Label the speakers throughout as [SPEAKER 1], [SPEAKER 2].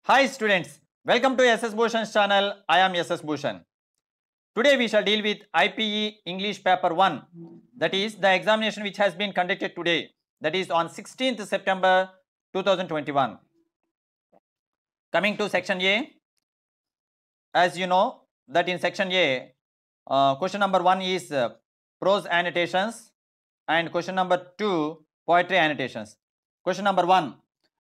[SPEAKER 1] Hi students, welcome to SS Bhushan's channel. I am SS Bhushan. Today we shall deal with IPE English paper 1, that is the examination which has been conducted today, that is on 16th September 2021. Coming to section A, as you know that in section A, question number 1 is prose annotations and question number 2 poetry annotations. Question number 1,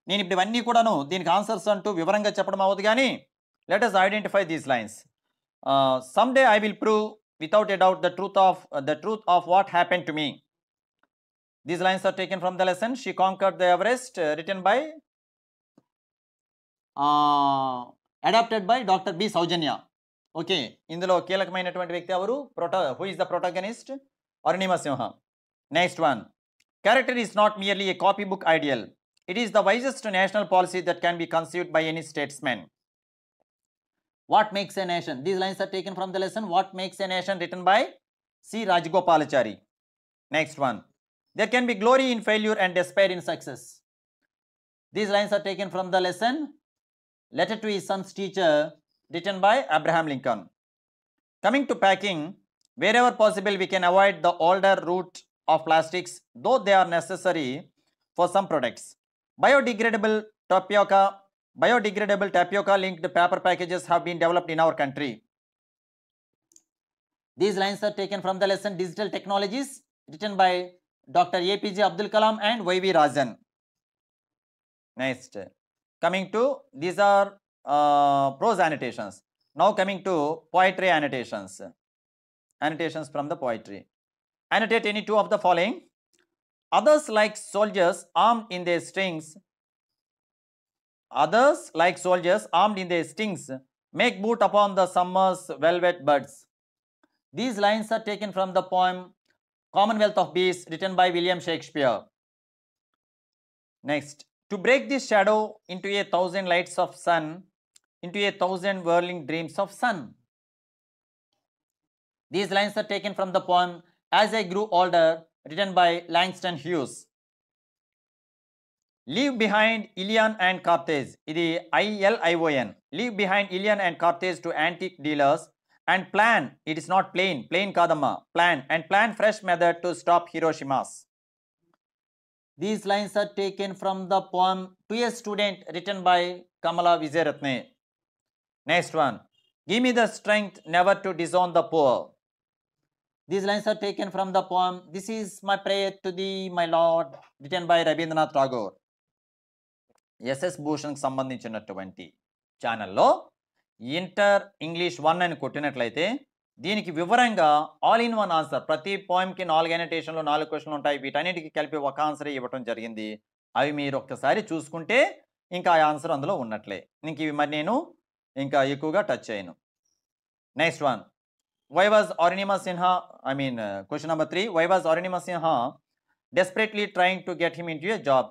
[SPEAKER 1] నేను ఇప్పుడు ఇవన్నీ కూడాను దీనికి answers అంటూ వివరంగా చెప్పడం అవ్వదు కానీ let us identify these lines. Someday I will prove without a doubt the truth of what happened to me. These lines are taken from the lesson She Conquered the Everest, written by adapted by Dr. B. Saujanya. Okay, ఇందులో కీలకమైనటువంటి వ్యక్తి ఎవరు? Who is the protagonist? Arunima Simha. Next one, character is not merely a copybook ideal. It is the wisest national policy that can be conceived by any statesman. What makes a nation? These lines are taken from the lesson What Makes a Nation, written by C. Rajagopalachari. Next one, there can be glory in failure and despair in success. These lines are taken from the lesson Letter to His Son's Teacher, written by Abraham Lincoln. Coming to packing, wherever possible we can avoid the older route of plastics, though they are necessary for some products. Biodegradable tapioca linked paper packages have been developed in our country. These lines are taken from the lesson Digital Technologies, written by Dr. APJ Abdul Kalam and YV Rajan. Next, coming to, these are prose annotations. Now coming to poetry annotations. Annotations from the poetry. Annotate any two of the following. Others like soldiers armed in their stings. Others like soldiers armed in their stings make boot upon the summer's velvet buds. These lines are taken from the poem Commonwealth of Bees, written by William Shakespeare. Next, to break this shadow into 1,000 lights of sun, into 1,000 whirling dreams of sun. These lines are taken from the poem As I Grew Older, written by Langston Hughes. Leave behind Ilion and Carthage. Idi ILION. Leave behind Ilion and Carthage to antique dealers and plan. It is not plain kadamma. Plan fresh method to stop Hiroshimas. These lines are taken from the poem To a Student, written by Kamala Vijayaratne. Next one, give me the strength never to disown the poor. These lines are taken from the poem This is my prayer to thee, my Lord, written by Rabindranath Tagore. SS Bhushanకి సంబంధించినటువంటి ఛానల్లో inter English 1 అని కొట్టినట్లయితే దీనికి వివరంగా all in one answer, ప్రతి పోయంకి 4 అనోటేషన్లు 4 క్వశ్చన్లు ఉంటాయి. వీటన్నిటికీ కలిపి ఒక ఆన్సర్ ఇవ్వటం జరిగింది. అవి మీరు ఒక్కసారి చూసుకుంటే ఇంకా ఆ ఆన్సర్ అందులో ఉన్నట్లే. ఇంక ఇవి మరి నేను ఇంకా ఎక్కువగా టచ్ చేయను. Next one, why was Arunima Sinha, question number 3, why was Arunima Sinha desperately trying to get him into a job?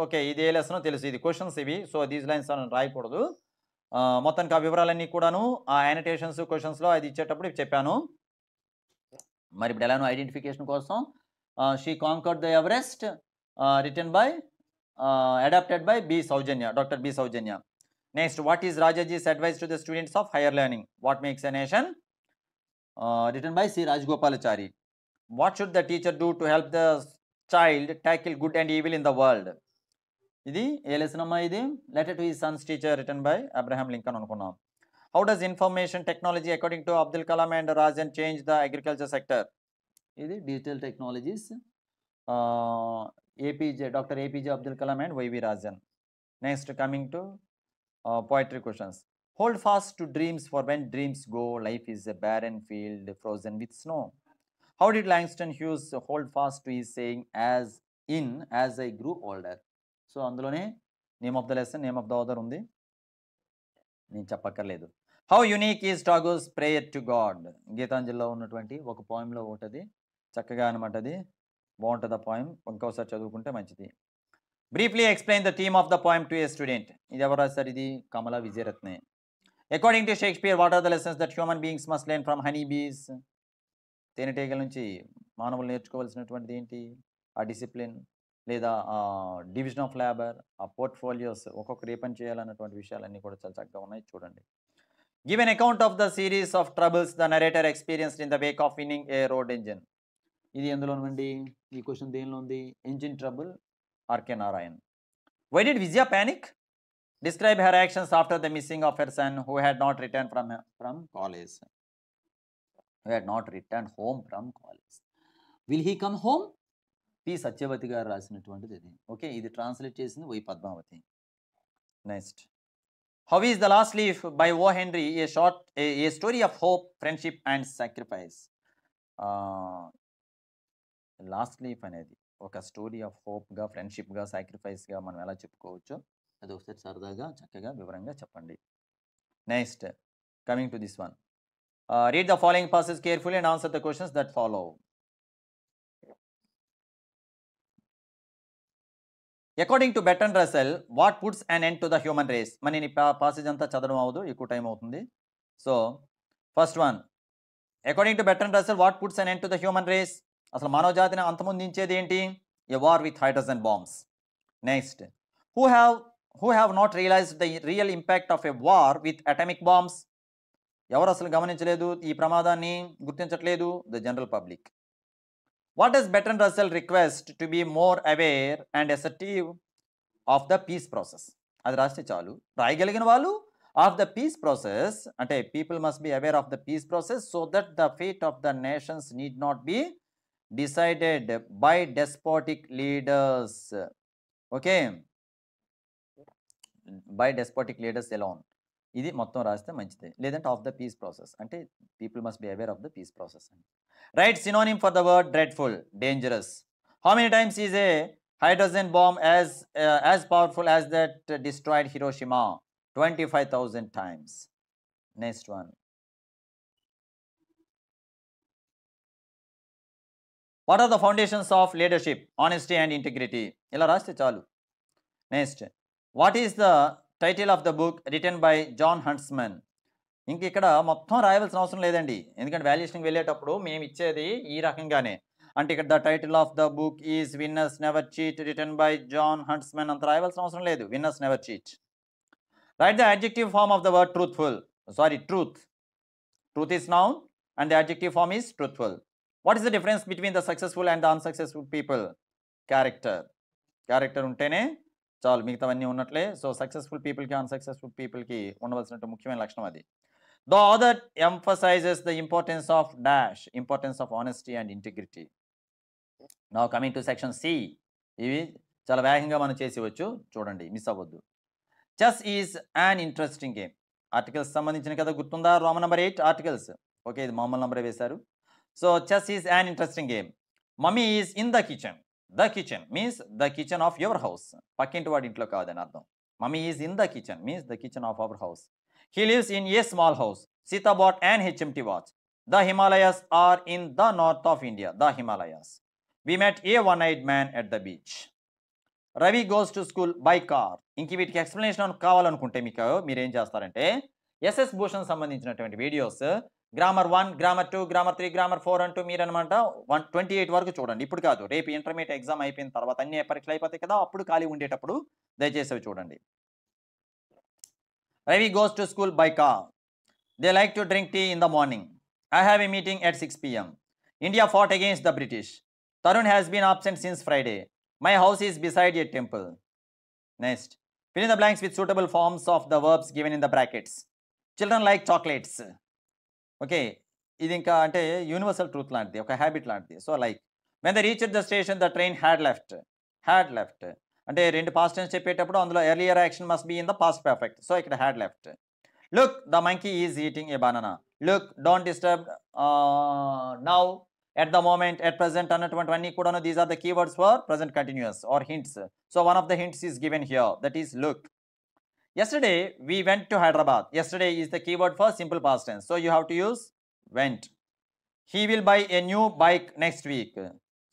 [SPEAKER 1] Okay, ఇది ఏ లెసనో తెలుసు, ఇది క్వశ్చన్స్ ఇవి. సో దీస్ లైన్స్ అని రాయకూడదు. మొత్తానికి ఆ వివరాలన్నీ కూడాను ఆ యానిటేషన్స్ క్వశ్చన్స్లో అది ఇచ్చేటప్పుడు చెప్పాను. మరి ఇప్పుడు ఎలానో ఐడెంటిఫికేషన్ కోసం she conquered the Everest, written by adapted by B Soujanya, doctor B Soujanya. Next, what is Rajaji's advice to the students of higher learning? What makes a nation, written by C. Rajagopalachari. What should the teacher do to help the child tackle good and evil in the world? ఇది ఏ lesson అమ్మా? ఇది Letter to His Son's Teacher, written by Abraham Lincoln అనుకున్నాం. How does information technology according to Abdul Kalam and Rajan change the agriculture sector? ఇది Digital Technologies, Dr. APJ Abdul Kalam and YV Rajan. Next, coming to poetry questions. Hold fast to dreams, for when dreams go, life is a barren field frozen with snow. How did Langston Hughes hold fast to his saying as I grew older? So అందులోనే name of the lesson, name of the author ఉంది, నేను చెప్పక్కర్లేదు. How unique is Tagore's prayer to god? గీతాంజలిలో ఉన్నటువంటి ఒక పోయంలో ఒకటి చక్కగా అనమాట, అది బాగుంటుంది ఆ పోయం, ఇంకోసారి చదువుకుంటే మంచిది. Briefly explain the theme of the poem to a student. ఇది ఎవరు రాశారు? ఇది Kamala Vijayaratne. According to Shakespeare, what are the lessons that human beings must learn from honey bees? తేనెటీగల నుంచి మానవులు నేర్చుకోవాల్సినటువంటిది ఏంటి? ఆ డిసిప్లిన్. లేదా డివిజన్ ఆఫ్ లేబర్, ఆ పోర్ట్ఫోలియోస్ ఒక్కొక్కరు ఏ పని చేయాలన్నటువంటి విషయాలన్నీ కూడా చాలా చక్కగా ఉన్నాయి చూడండి. Give an account of the series of troubles the narrator experienced in the wake of winning a road engine. ఇది ఎందులోనండి? ఈ క్వశ్చన్ దేనిలో ఉంది? Engine trouble, RK Narayan. Why did Vijaya panic? Describe her actions after the missing of her son who had not returned from college. Who had not returned home from college. Will he come home? P Satyavathi గారు రాసినటువంటిది ఇది. Okay, ఇది translate చేసింది Y Padmavathi. Next, how is the last leaf by O Henry a story of hope, friendship and sacrifice. Last leaf అనేది ఒక story of హోప్గా, ఫ్రెండ్షిప్గా, సాక్రిఫైస్గా మనం ఎలా చెప్పుకోవచ్చు అది ఒకసారి సరదాగా చక్కగా వివరంగా చెప్పండి. Next, coming to this one, read the following passes carefully and answer the questions that follow. According to Bertrand Russell, what puts an end to the human race. మన ఈ పాసేజ్ అంతా చదవడం అవ్వదు, ఎక్కువ టైం అవుతుంది. So first one, according to Bertrand Russell, what puts an end to the human race. అసలు మానవ జాతిని అంతమొందించేది ఏంటి? A war with hydrogen bombs. Next, who have not realized the real impact of a war with atomic bombs. ఎవరు అసలు గమనించలేదు, ఈ ప్రమాదాన్ని గుర్తించట్లేదు? The general public. What does Bertrand Russell request to be more aware and assertive of the peace process. అది రాస్తే చాలు. రాయగలిగిన వాళ్ళు ఆఫ్ ద పీస్ ప్రాసెస్ అంటే people must be aware of the peace process so that the fate of the nations need not be decided by despotic leaders. Okay, by despotic leaders alone. ఇది మొత్తం రాస్తే మంచిదే. లేదంటే of the peace process అంటే people must be aware of the peace process అని. Write synonym for the word dreadful, dangerous. How many times is a hydrogen bomb as powerful as that destroyed Hiroshima? 25,000 times. Next one, what are the foundations of leadership? Honesty and integrity. ఇలా రాస్తే చాలు. Next, what is the title of the book written by John Huntsman? ఇంక ఇక్కడ మొత్తం రాయవలసిన అవసరం లేదండి, ఎందుకంటే వాల్యుయేషన్కి వెళ్ళేటప్పుడు మేము ఇచ్చేది ఈ రకంగానే. అంటే ఇక్కడ the title of the book is winners never cheat written by John Huntsman అంత రాయవలసిన అవసరం లేదు. Winners never cheat. Write the adjective form of the word truthful. Sorry, truth. Truth is noun and the adjective form is truthful. What is the difference between the successful and the unsuccessful people? Character. Character ఉంటేనే చాలు, మిగతావన్నీ ఉన్నట్లే. So successful పీపుల్కి unsuccessful పీపుల్కి ఉండవలసిన ముఖ్యమైన లక్షణం అది. The other emphasizes the importance of dash, importance of honesty and integrity. Now coming to section C. ఇవి చాలా వేగంగా మనం చేసేవచ్చు, చూడండి, మిస్ అవ్వద్దు. Chess is an interesting game. Articles సంబంధించిన కదా, గుర్తుందా? Roman number 8 articles. ఓకే, ఇది మామూలు నెంబరే వేశారు. So chess is an interesting game. Mummy is in the kitchen. The kitchen means the kitchen of your house. పక్కింటి వాడి ఇంట్లో కాదని అర్థం. Mummy is in the kitchen means the kitchen of our house. He lives in a small house. Sita bought an HMT watch. The Himalayas are in the north of India. The Himalayas. We met a one-eyed man at the beach. Ravi goes to school by car. ఇంక వీటికి explanation కావాలనుకుంటే మీరేం చేస్తారంటే SS Bhushan సంబంధించినటువంటి videos grammar 1, grammar 2, grammar 3, grammar 4 అంటూ మీరు అనమాట 128 వరకు చూడండి. ఇప్పుడు కాదు, రేపు ఇంటర్మీడియట్ ఎగ్జామ్ అయిపోయిన తర్వాత అన్ని పరీక్షలు అయిపోతాయి కదా, అప్పుడు ఖాళీ ఉండేటప్పుడు దయచేసి అవి చూడండి. Ravi goes to school by car. They like to drink tea in the morning. I have a meeting at 6 p.m. India fought against the British. Tarun has been absent since Friday. My house is beside a temple. Next, fill in the blanks with suitable forms of the verbs given in the brackets. Children like chocolates. Okay, ఇది ఇంకా అంటే universal truth లాంటిది, ఒక habit లాంటిది. So like when the reach the station the train had left అంటే రెండు past tense చెప్పేటప్పుడు అందులో earlier action must be in the past perfect. So ఇక్కడ had left. Look the monkey is eating a banana. Look, don't disturb, now, at the moment, at present అన్నటువంటివన్నీ కూడా these are the keywords for present continuous or hints. So one of the hints is given here, that is look. Yesterday we went to Hyderabad. Yesterday is the keyword for simple past tense. So you have to use went. He will buy a new bike next week.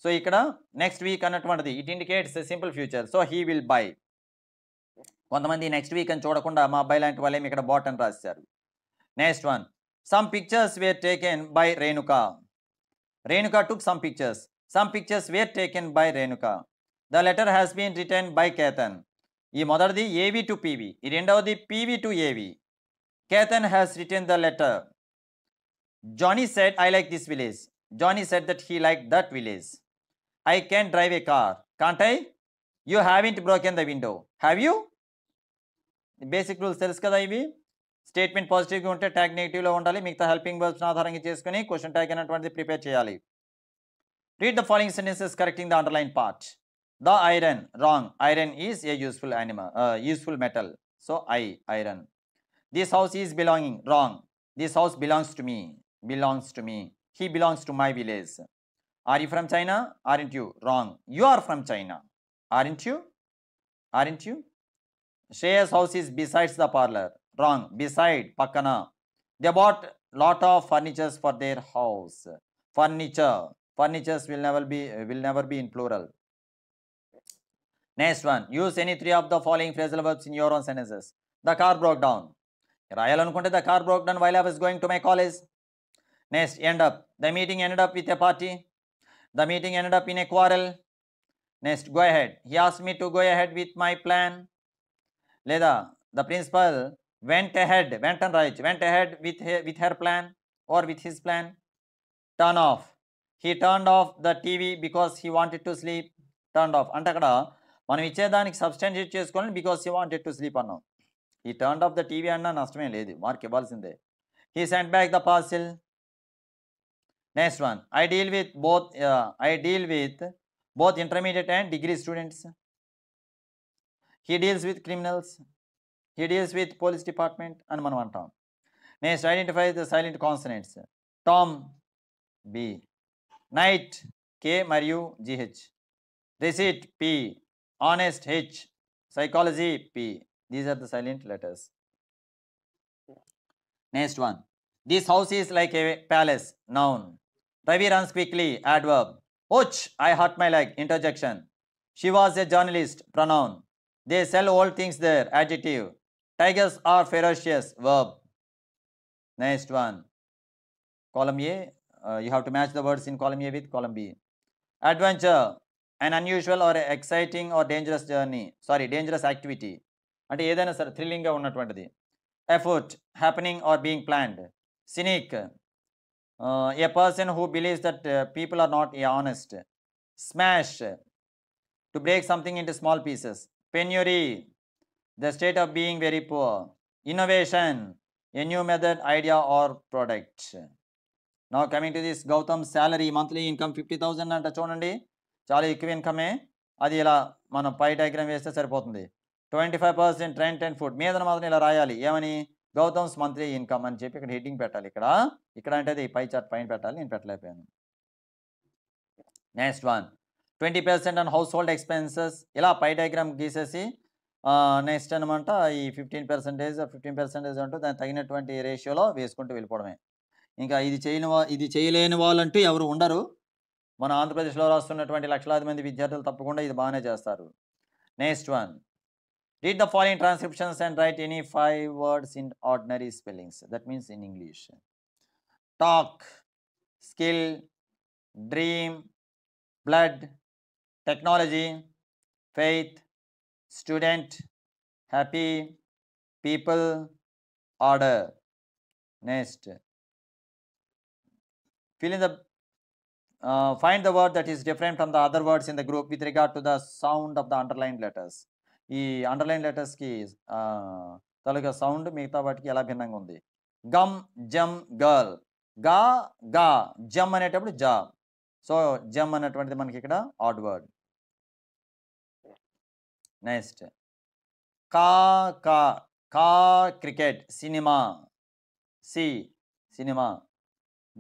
[SPEAKER 1] So ikkada next week annatuvanti it indicates a simple future. So he will buy. కొంతమంది next week అని చూడకుండా మా అబ్బాయి లాంటి వాళ్ళేమి ఇక్కడ bought అని రాశారు. Next one, some pictures were taken by Renuka. Renuka took some pictures. Some pictures were taken by Renuka. The letter has been written by Ketan. ఈ మొదటిది AV to PV, ఈ రెండవది PV to AV. Ketan has written the letter. Johnny said, I like this village. Johnny said that he liked that village. I can drive a car, can't I? You haven't broken the window, have you? Basic rules తెలుసు కదా ఇవి. Statement పాజిటివ్గా ఉంటే tag నెగిటివ్లో ఉండాలి, మిగతా helping verbs ఆధారంగా చేసుకుని question tag అనేటువంటిది ప్రిపేర్ చేయాలి. Read the following sentences correcting the underline part. The iron, wrong. Iron is a useful metal. So iron. This house is belonging, wrong. This house belongs to me. He belongs to my village. Are you from China? Aren't you? Wrong. You are from China. Aren't you? Shreya's house is besides the parlor. Wrong. Beside, pakkana. They bought lot of furnitures for their house. Furnitures will never be in plural. Next one. Use any three of the following phrasal verbs in your own sentences. The car broke down. రాయాలనుకుంటే the car broke down while I was going to my college. Next, end up. The meeting ended up with a party. The meeting ended up in a quarrel. Next, go ahead. He asked me to go ahead with my plan. Leda, the principal went ahead with her plan or with his plan. Turn off. He turned off the TV because he wanted to sleep. Turned off. అంటే అక్కడ మనం ఇచ్చేదానికి సబ్స్టాంటియేట్ చేసుకోవాలని because he wanted to sleep అన్నాం. He turned off the TV అన్నా నష్టమే లేదు, mark ఇవ్వాల్సిందే. He sent back the parcel. Next one. I deal with both intermediate and degree students. He deals with criminals. He deals with police department అని మనం అంటాం. Next, identify the silent consonants. Tom, B. Night, K మరియు GH. Receipt, P. Honest, H. Psychology, P. These are the silent letters. Next one. This house is like a palace, noun. Ravi runs quickly, adverb. Ouch, I hurt my leg, interjection. She was a journalist, pronoun. They sell old things there, adjective. Tigers are ferocious, verb. Next one. Column A, you have to match the words in column A with column B. Adventure, an unusual or exciting or dangerous dangerous activity. అంటే ఏదైనా సరే థ్రిల్లింగ్గా ఉన్నటువంటిది. Effort, happening or being planned. Cynic, a person who believes that people are not honest. Smash, to break something into small pieces. Penury, the state of being very poor. Innovation, a new method, idea or product. Now coming to this, Gautam's salary, monthly income 50,000 అంట చూడండి, చాలా ఎక్కువ ఇన్కమే. అది ఇలా మనం పై diagram వేస్తే సరిపోతుంది. 25% rent and food మీద మాత్రం ఇలా రాయాలి. ఏమని? గౌతమ్స్ మంత్లీ ఇన్కమ్ అని చెప్పి ఇక్కడ హెడ్డింగ్ పెట్టాలి. ఇక్కడ అంటే ఈ పై చార్ట్ పైన పెట్టాలి, నేను పెట్టలేకపోయాను. Next one. 20% on household expenses, ఇలా పై డయాగ్రామ్ గీసేసి నెక్స్ట్ అనమాట ఈ 15% అంటూ దానికి తగినటువంటి రేషియోలో వేసుకుంటూ వెళ్ళిపోవడమే. ఇంకా ఇది చేయలేని వాళ్ళంటూ ఎవరు ఉండరు. మన ఆంధ్రప్రదేశ్లో రాస్తున్నటువంటి లక్షలాది మంది విద్యార్థులు తప్పకుండా ఇది బాగానే చేస్తారు. Next one. Read the following transcriptions and write any 5 words in ordinary spellings. That means in English. Talk, skill, dream, blood, technology, faith, student, happy, people, order. Next. Fill in the find the word that is different from the other words in the group with regard to the sound of the underlined letters. ఈ underline లెటర్స్కి తలుగా sound మిగతా వాటికి ఎలా భిన్నంగా ఉంది. Gum, జమ్, girl. గా, గా, జమ్ అనేటప్పుడు జా. సో జమ్ అనేటువంటిది మనకి ఇక్కడ ఆడ్ వర్డ్. నెక్స్ట్. కా, కా, కా, క్రికెట్. సినిమా, సి, cinema.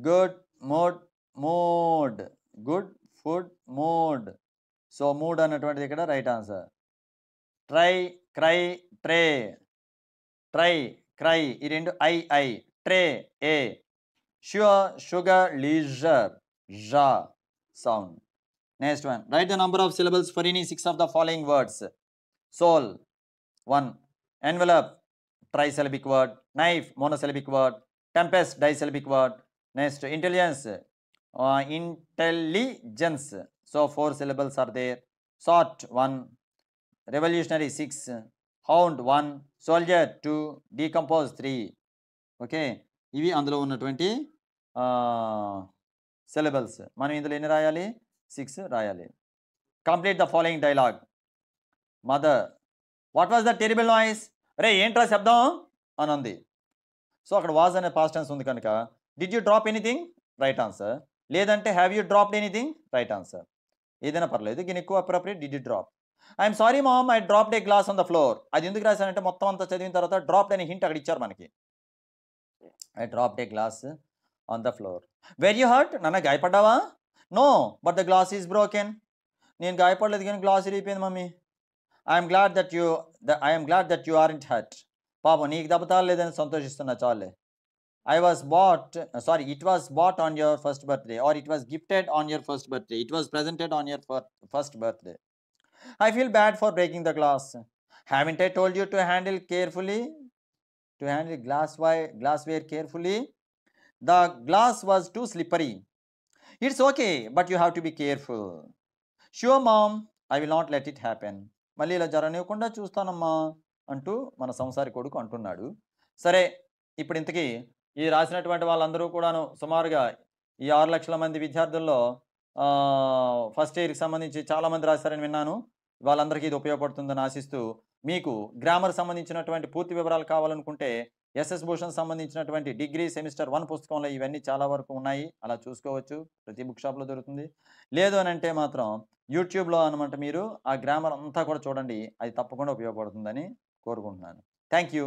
[SPEAKER 1] Good, mood, mood. Good, food, mood. So mood అనేటువంటిది ఇక్కడ right answer. Try, cry, tray. Try, cry, ఈ రెండు I. Tray, A. Sure, sugar, leisure, జా sound. Next one. Right the number of syllables for any 6 of the following words. Soul, 1. Envelope, trisyllabic word. Knife, monosyllabic word. Tempest, disyllabic word. Next, intelligence, intelligence. So 4 syllables are there. Short 1, revolutionary 6, hound 1, soldier 2, decompose 3. Okay, ఇవి అందులో ఉన్నటువంటి syllables. మనం ఇందులో ఎన్ని రాయాలి? 6 రాయాలి. Complete the following dialogue. Mother, what was the terrible noise? రే ఏంట్రా శబ్దం అని ఉంది. సో అక్కడ వాజ్ అనే పాస్ట్ టెన్స్ ఉంది కనుక did you drop anything? Right answer. లేదంటే have you dropped anything? Right answer. ఏదైనా పర్లేదు, దీని ఎక్కువ appropriate did you drop. I'm sorry ma'am, I dropped a glass on the floor. అది ఎందుకు రాశానంటే మొత్తం అంతా చదివిన తర్వాత డ్రాప్డ్ అనే హింట్ అక్కడ ఇచ్చారు మనకి. I dropped a glass on the floor. Were you hurt? నన్ను గాయపడ్డావా? No, but the glass is broken. నేను గాయపడలేదు కానీ గ్లాస్ ఇరిగిపోయింది mummy. I'm glad that you aren't hurt. పాపం నీకు దెబ్బ తాగలేదని సంతోషిస్తున్నా చాలే. It was bought on your first birthday, or it was gifted on your first birthday. It was presented on your first birthday. I feel bad for breaking the glass. Haven't I told you to handle glassware carefully? The glass was too slippery. It's okay, but you have to be careful. Sure mom, I will not let it happen. మళ్ళీ ఇలా జరగనివ్వకుండా చూస్తానమ్మా అంటూ మన సంసారి కొడుకు అంటున్నాడు. సరే, ఇప్పుడు ఇంతకీ ఈ రాసినటువంటి వాళ్ళందరూ కూడాను సుమారుగా ఈ 6 లక్షల మంది విద్యార్థుల్లో ఫస్ట్ ఇయర్కి సంబంధించి చాలామంది రాశారని విన్నాను. వాళ్ళందరికీ ఇది ఉపయోగపడుతుందని ఆశిస్తూ, మీకు గ్రామర్ సంబంధించినటువంటి పూర్తి వివరాలు కావాలనుకుంటే ఎస్ఎస్ భూషణ్ సంబంధించినటువంటి డిగ్రీ సెమిస్టర్ 1 పుస్తకంలో ఇవన్నీ చాలా వరకు ఉన్నాయి. అలా చూసుకోవచ్చు, ప్రతి బుక్ షాప్లో దొరుకుతుంది. లేదు అని అంటే మాత్రం యూట్యూబ్లో అనమాట మీరు ఆ గ్రామర్ అంతా కూడా చూడండి, అది తప్పకుండా ఉపయోగపడుతుందని కోరుకుంటున్నాను. Thank you.